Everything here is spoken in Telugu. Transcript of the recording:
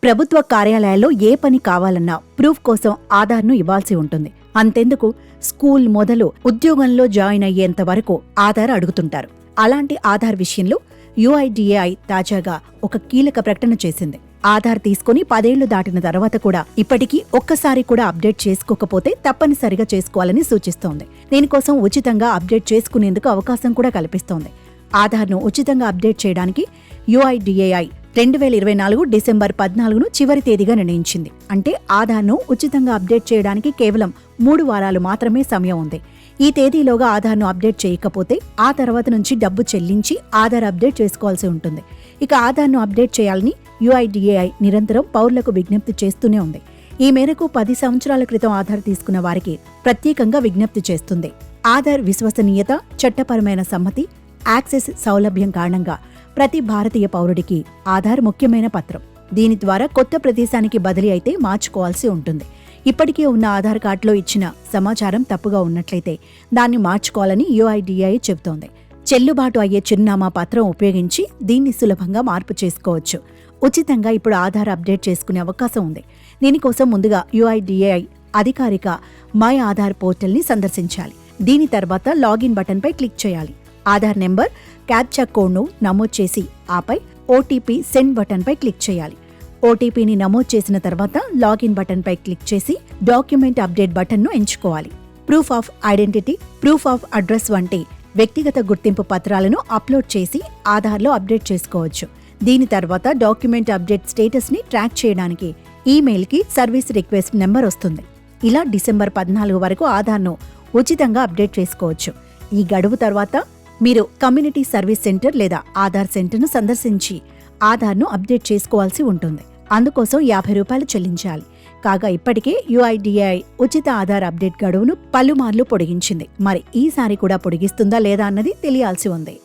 ప్రభుత్వ కార్యాలయాల్లో ఏ పని కావాలన్నా ప్రూఫ్ కోసం ఆధార్ను ఇవ్వాల్సి ఉంటుంది. అంతెందుకు, స్కూల్ మొదలు ఉద్యోగంలో జాయిన్ అయ్యేంత వరకు ఆధార్ అడుగుతుంటారు. అలాంటి ఆధార్ విషయంలో యుఐడిఏఐ తాజాగా ఒక కీలక ప్రకటన చేసింది. ఆధార్ తీసుకుని 10 ఏళ్లు దాటిన తర్వాత కూడా ఇప్పటికీ ఒక్కసారి కూడా అప్డేట్ చేసుకోకపోతే తప్పనిసరిగా చేసుకోవాలని సూచిస్తోంది. దీనికోసం ఉచితంగా అప్డేట్ చేసుకునేందుకు అవకాశం కూడా కల్పిస్తోంది. ఆధార్ను ఉచితంగా అప్డేట్ చేయడానికి యుఐడిఏఐ 2024 డిసెంబర్ 14ను చివరి తేదీగా నిర్ణయించింది. అంటే ఆధార్ను ఉచితంగా అప్డేట్ చేయడానికి కేవలం 3 వారాలు మాత్రమే సమయం ఉంది. ఈ తేదీలోగా ఆధార్ను అప్డేట్ చేయకపోతే ఆ తర్వాత నుంచి డబ్బు చెల్లించి ఆధార్ అప్డేట్ చేసుకోవాల్సి ఉంటుంది. ఇక ఆధార్ను అప్డేట్ చేయాలని యుఐడిఏఐ నిరంతరం పౌరులకు విజ్ఞప్తి చేస్తూనే ఉంది. ఈ మేరకు 10 సంవత్సరాల క్రితం ఆధార్ తీసుకున్న వారికి ప్రత్యేకంగా విజ్ఞప్తి చేస్తుంది. ఆధార్ విశ్వసనీయత, చట్టపరమైన సమ్మతి, యాక్సెస్ సౌలభ్యం కారణంగా ప్రతి భారతీయ పౌరుడికి ఆధార్ ముఖ్యమైన పత్రం. దీని ద్వారా కొత్త ప్రదేశానికి బదిలీ అయితే మార్చుకోవాల్సి ఉంటుంది. ఇప్పటికే ఉన్న ఆధార్ కార్డులో ఇచ్చిన సమాచారం తప్పుగా ఉన్నట్లయితే దాన్ని మార్చుకోవాలని యుఐడిఏఐ చెబుతోంది. చెల్లుబాటు అయ్యే చిరునామా పత్రం ఉపయోగించి దీన్ని సులభంగా మార్పు చేసుకోవచ్చు. ఉచితంగా ఇప్పుడు ఆధార్ అప్డేట్ చేసుకునే అవకాశం ఉంది. దీనికోసం ముందుగా యుఐడిఏఐ అధికారిక మై ఆధార్ పోర్టల్ని సందర్శించాలి. దీని తర్వాత లాగిన్ బటన్పై క్లిక్ చేయాలి. ఆధార్ నెంబర్, క్యాప్చా కోడ్ను నమోదు చేసి ఆపై ఓటీపీ సెండ్ బటన్పై క్లిక్ చేయాలి. ఓటీపీని నమోదు చేసిన తర్వాత లాగిన్ బటన్పై క్లిక్ చేసి డాక్యుమెంట్ అప్డేట్ బటన్ను ఎంచుకోవాలి. Proof of identity, proof of address వంటి వ్యక్తిగత గుర్తింపు పత్రాలను అప్లోడ్ చేసి ఆధార్లో అప్డేట్ చేసుకోవచ్చు. దీని తర్వాత డాక్యుమెంట్ అప్డేట్ స్టేటస్ని ట్రాక్ చేయడానికి ఈమెయిల్కి సర్వీస్ రిక్వెస్ట్ నెంబర్ వస్తుంది. ఇలా డిసెంబర్ 14 వరకు ఆధార్ను ఉచితంగా అప్డేట్ చేసుకోవచ్చు. ఈ గడువు తర్వాత మీరు కమ్యూనిటీ సర్వీస్ సెంటర్ లేదా ఆధార్ సెంటర్ను సందర్శించి ఆధార్ను అప్డేట్ చేసుకోవాల్సి ఉంటుంది. అందుకోసం ₹50 చెల్లించాలి. కాగా ఇప్పటికే యుఐడిఏఐ ఉచిత ఆధార్ అప్డేట్ గడువును పలుమార్లు పొడిగించింది. మరి ఈసారి కూడా పొడిగిస్తుందా లేదా అన్నది తెలియాల్సి ఉంది.